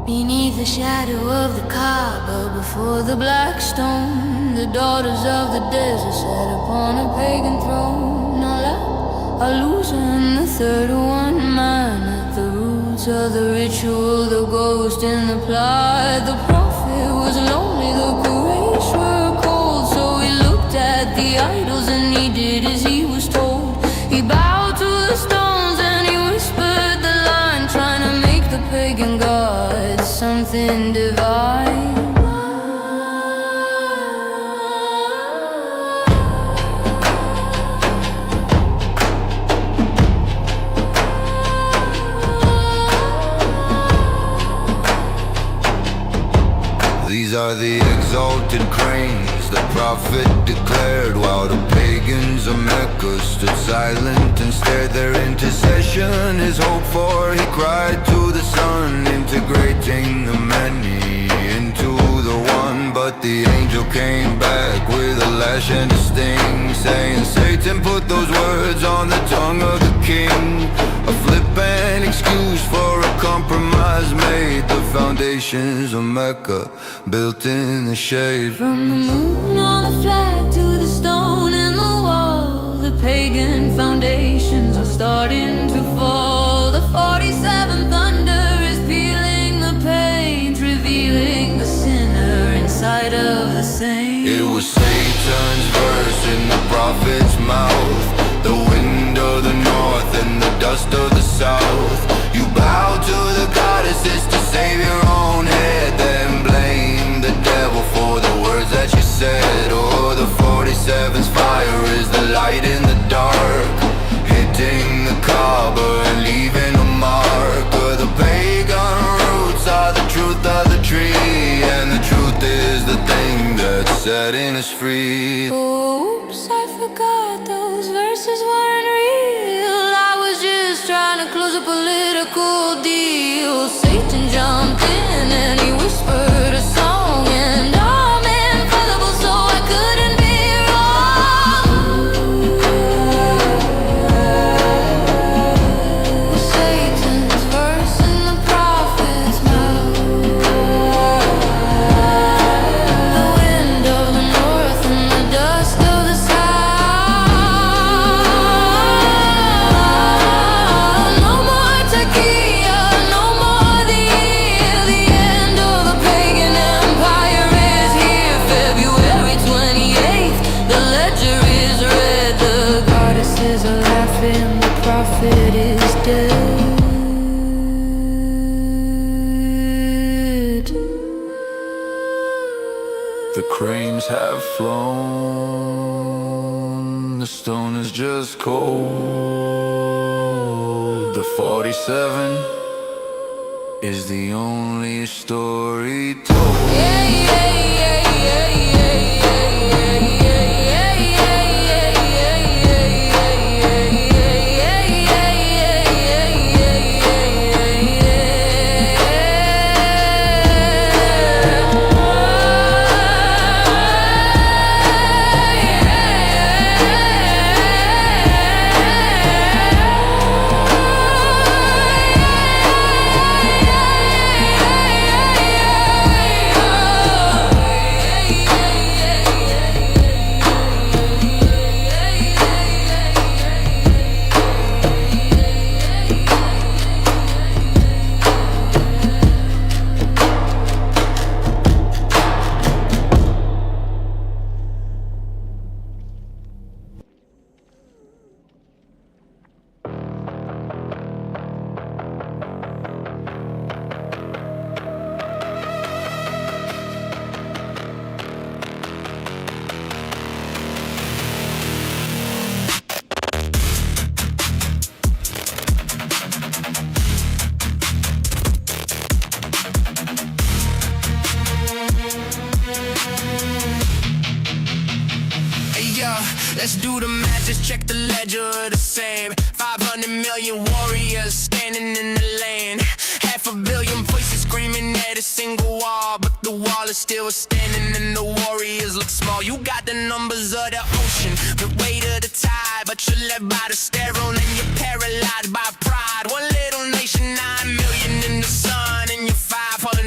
Beneath the shadow of the Kaaba, before the black stone, the daughters of the desert sat upon a pagan throne. Allah, a loser and the third one, man at the roots of the ritual, the ghost in the plot. The prophet was lonely, the Quraysh were cold, so he looked at the idols and he did as he was told. He bowed to the stones and he whispered the line, trying to make the pagan gods something divine. These are the exalted cranes the prophet declared, while the pagans of Mecca stood silent and stared. Their intercession is hope for, he cried to the sun, integrating the many into the one. But the angel came back with a lash and a sting, saying, Satan put those words on the tongue of the king. A flippant excuse for a compromise made the foundations of Mecca built in the shade. From the moon on the flag to the stone in the wall, the pagan foundations are starting to fall. The 47th thunder is peeling the paint, revealing the sinner inside of the saint. It was Satan's verse in the prophet's mouth, the wind of the north and the dust of the south. You bow to the goddesses to save your own head, then blame the devil for the words that you said. Oh, the 47's fire is the light in the dark, hitting the Kaaba and leaving a mark. But the pagan roots are the truth of the tree, and the truth is the thing that's setting us free. Oops, I forgot those verses weren't real. I was just trying to close a political deal. Satan jumped in and he whispered a song, and I'm infallible, so I couldn't be wrong. Satan's verse in the prophet's mouth, the wind of the north and the dust of the south. No more Takia, no more the end of the pagan empire is here. February 28th, the ledger is red, the goddesses are laughing, the prophet is dead. The cranes have flown, the stone is just cold. The 47 is the only story told. Let's do the math, just check the ledger, the same. 500 million warriors standing in the lane. 500 million voices screaming at a single wall, but the wall is still standing and the warriors look small. You got the numbers of the ocean, the weight of the tide, but you're led by the sterile and you're paralyzed by pride. One little nation, 9 million in the sun, and you're 5 falling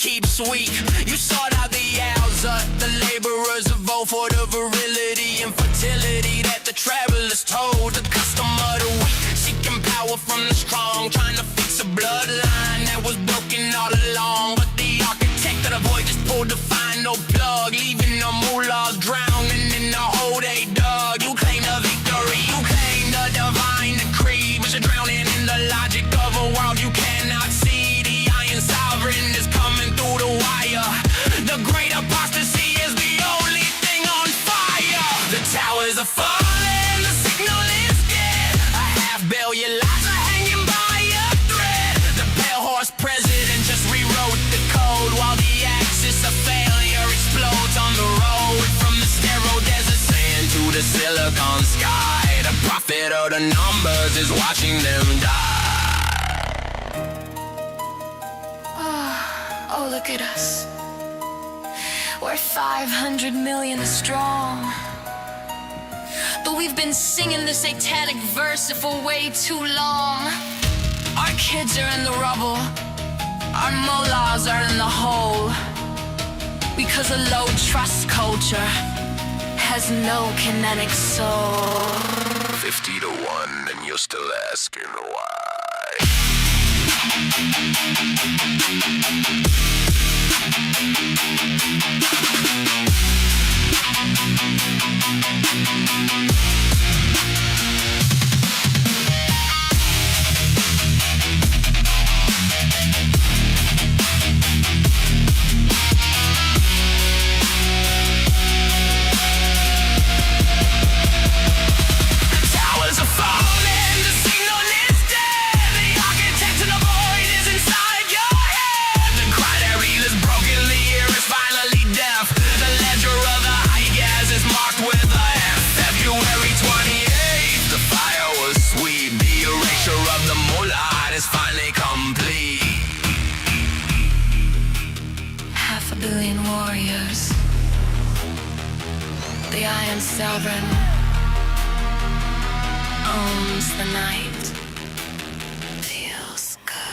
keeps weak. You sought out the Alza, the laborers of old, for the virility and fertility that the travelers told. The custom of the weak, seeking power from the strong, trying to fix a bloodline that was broken all along. But the architect of the void just pulled the final plug, leaving the moolahs drowning in the hole they dug. You claim the victory, you claim the divine decree, but you're drowning in the logic of a world you cannot see. The iron sovereign is coming through the wire. The great apostasy is the only thing on fire. The towers are falling, the signal is dead. A half-billion lives are hanging by a thread. The pale horse president just rewrote the code, while the axis of failure explodes on the road. From the sterile desert sand to the silicon sky, the prophet of the numbers is watching them die. Oh, look at us. We're 500 million strong. But we've been singing the satanic verse for way too long. Our kids are in the rubble. Our mullahs are in the hole. Because a low trust culture has no kinetic soul. 50 to 1, and you're still asking why. Towers are falling, the signal is dead. The architect of the void is inside your head. The cry that reels is broken, the ear is finally deaf. The ledger of the high gas is marked with a F. February 28th, the fire was sweet. The erasure of the mullah is finally complete. 500 million warriors. The Iron Sovereign owns the night. Feels good.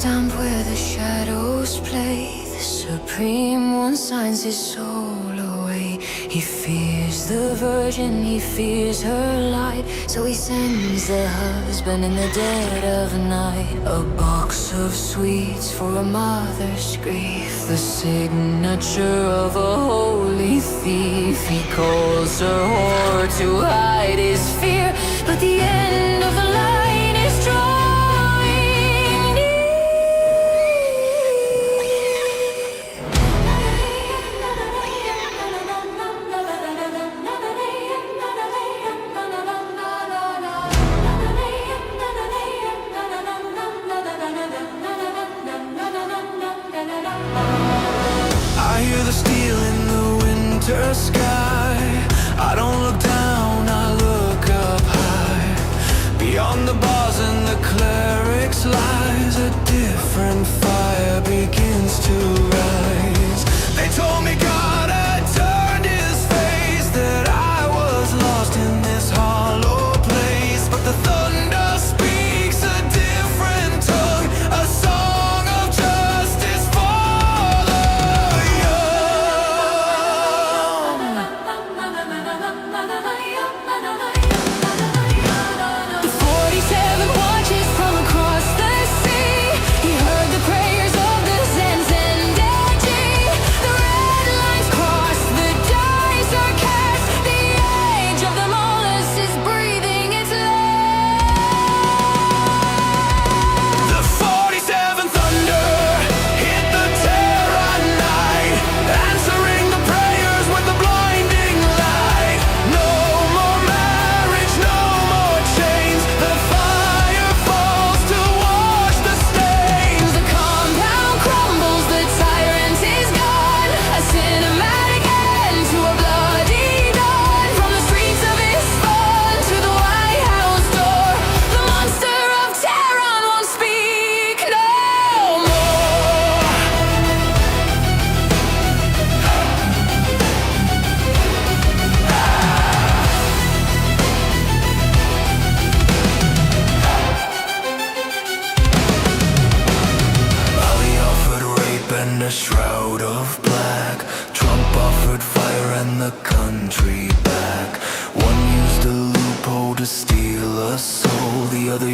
Damp where the shadows play, the Supreme One signs his soul away. He fears the Virgin, he fears her light, so he sends the husband in the dead of night a box of sweets for a mother's grief, the signature of a holy thief. He calls her whore to hide his fear, but the end of the line is drawing. I hear the steel in the winter sky. I don't look down, I look up high. Beyond the bars and the clerics lies a different fire begins to rise. and a shroud of black. Trump offered fire and the country back. One used a loophole to steal a soul, the other